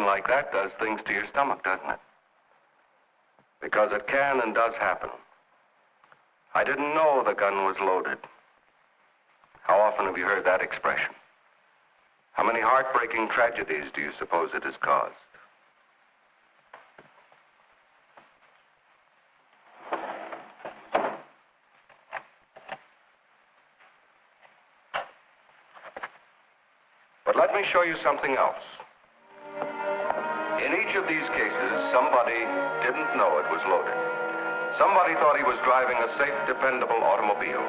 like that does things to your stomach, doesn't it? Because it can and does happen. I didn't know the gun was loaded. How often have you heard that expression? How many heartbreaking tragedies do you suppose it has caused? But let me show you something else. In each of these cases, somebody didn't know it was loaded. Somebody thought he was driving a safe, dependable automobile,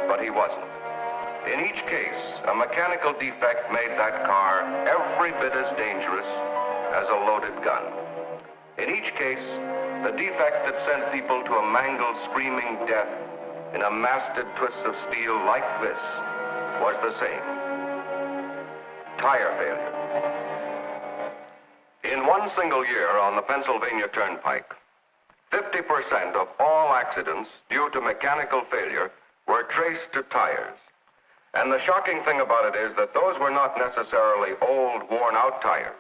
but he wasn't. In each case, a mechanical defect made that car every bit as dangerous as a loaded gun. In each case, the defect that sent people to a mangled, screaming death in a masted twist of steel like this was the same. Tire failure. In one single year on the Pennsylvania Turnpike, 50% of all accidents due to mechanical failure were traced to tires. And the shocking thing about it is that those were not necessarily old, worn-out tires.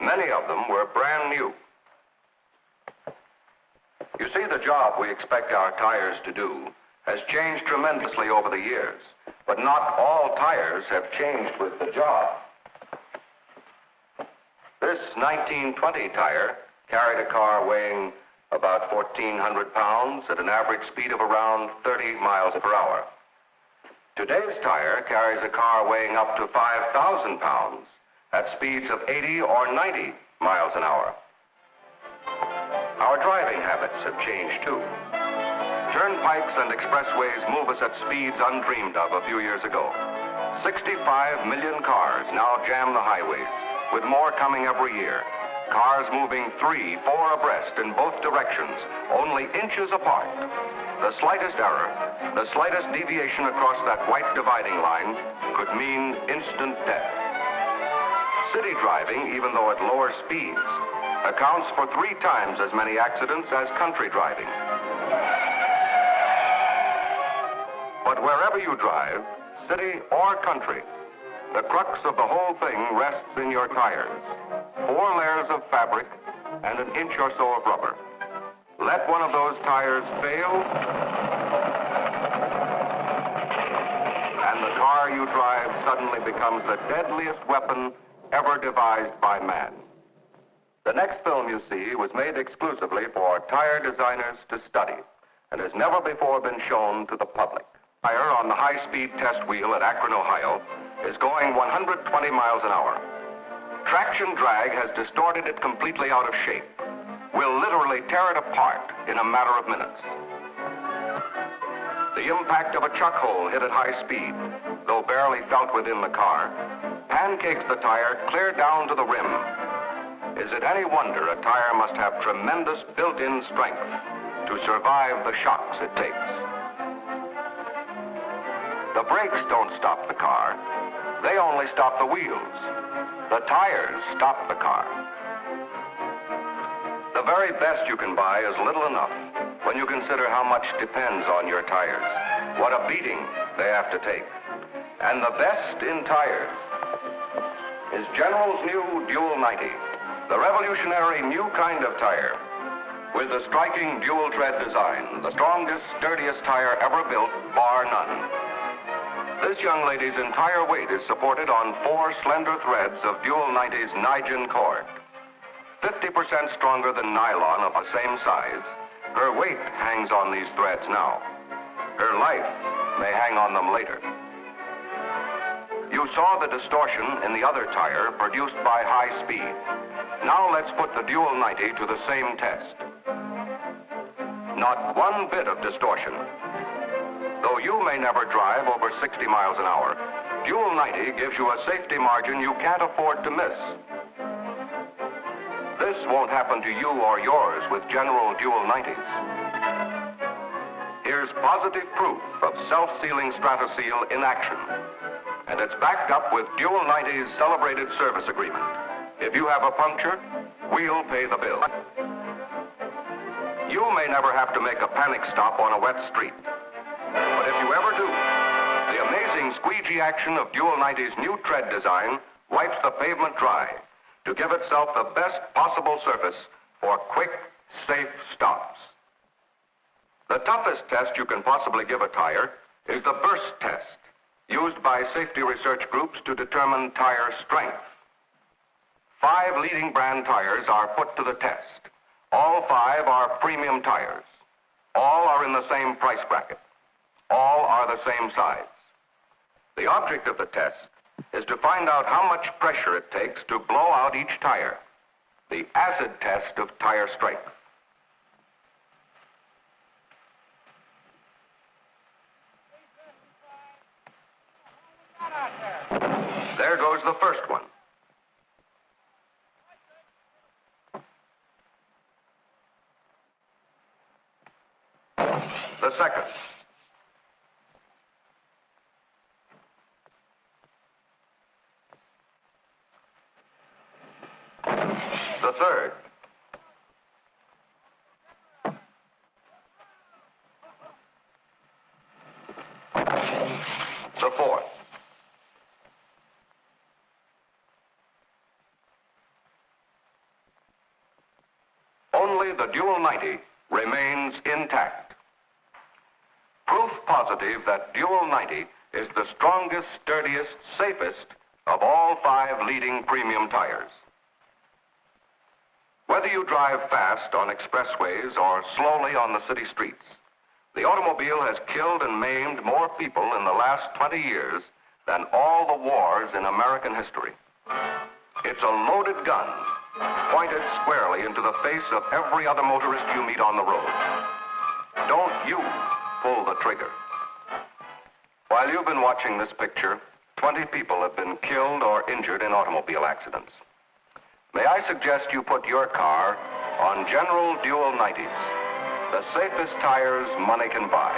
Many of them were brand new. You see, the job we expect our tires to do has changed tremendously over the years, but not all tires have changed with the job. This 1920 tire carried a car weighing about 1,400 pounds at an average speed of around 30 miles per hour. Today's tire carries a car weighing up to 5,000 pounds at speeds of 80 or 90 miles an hour. Our driving habits have changed too. Turnpikes and expressways move us at speeds undreamed of a few years ago. 65 million cars now jam the highways, with more coming every year. Cars moving 3, 4 abreast in both directions, only inches apart. The slightest error, the slightest deviation across that white dividing line could mean instant death. City driving, even though at lower speeds, accounts for 3 times as many accidents as country driving. But wherever you drive, city or country, the crux of the whole thing rests in your tires. 4 layers of fabric and an inch or so of rubber. Let one of those tires fail, and the car you drive suddenly becomes the deadliest weapon ever devised by man. The next film you see was made exclusively for tire designers to study and has never before been shown to the public. Tire on the high-speed test wheel at Akron, Ohio, is going 120 miles an hour. Traction drag has distorted it completely out of shape. We'll literally tear it apart in a matter of minutes. The impact of a chuck hole hit at high speed, though barely felt within the car, pancakes the tire clear down to the rim. Is it any wonder a tire must have tremendous built-in strength to survive the shocks it takes? The brakes don't stop the car. They only stop the wheels. The tires stop the car. The very best you can buy is little enough when you consider how much depends on your tires, what a beating they have to take. And the best in tires is General's new Dual 90, the revolutionary new kind of tire with the striking dual tread design, the strongest, sturdiest tire ever built, bar none. This young lady's entire weight is supported on 4 slender threads of Dual 90's Nigin cord. 50% stronger than nylon of the same size, her weight hangs on these threads now. Her life may hang on them later. You saw the distortion in the other tire produced by high speed. Now let's put the Dual 90 to the same test. Not one bit of distortion. Though you may never drive over 60 miles an hour, Dual 90 gives you a safety margin you can't afford to miss. This won't happen to you or yours with General Dual 90s. Here's positive proof of self-sealing Stratoseal in action. And it's backed up with Dual 90's celebrated service agreement. If you have a puncture, we'll pay the bill. You may never have to make a panic stop on a wet street. But if you ever do, the amazing squeegee action of Dual 90's new tread design wipes the pavement dry, to give itself the best possible surface for quick, safe stops. The toughest test you can possibly give a tire is the burst test, used by safety research groups to determine tire strength. 5 leading brand tires are put to the test. All 5 are premium tires. All are in the same price bracket. All are the same size. The object of the test is to find out how much pressure it takes to blow out each tire, the acid test of tire strength. There goes the first one. The second. The third. The fourth. Only the Dual 90 remains intact. Proof positive that Dual 90 is the strongest, sturdiest, safest of all 5 leading premium tires. Whether you drive fast on expressways or slowly on the city streets, the automobile has killed and maimed more people in the last 20 years than all the wars in American history. It's a loaded gun, pointed squarely into the face of every other motorist you meet on the road. Don't you pull the trigger. While you've been watching this picture, 20 people have been killed or injured in automobile accidents. May I suggest you put your car on General Dual 90s, the safest tires money can buy.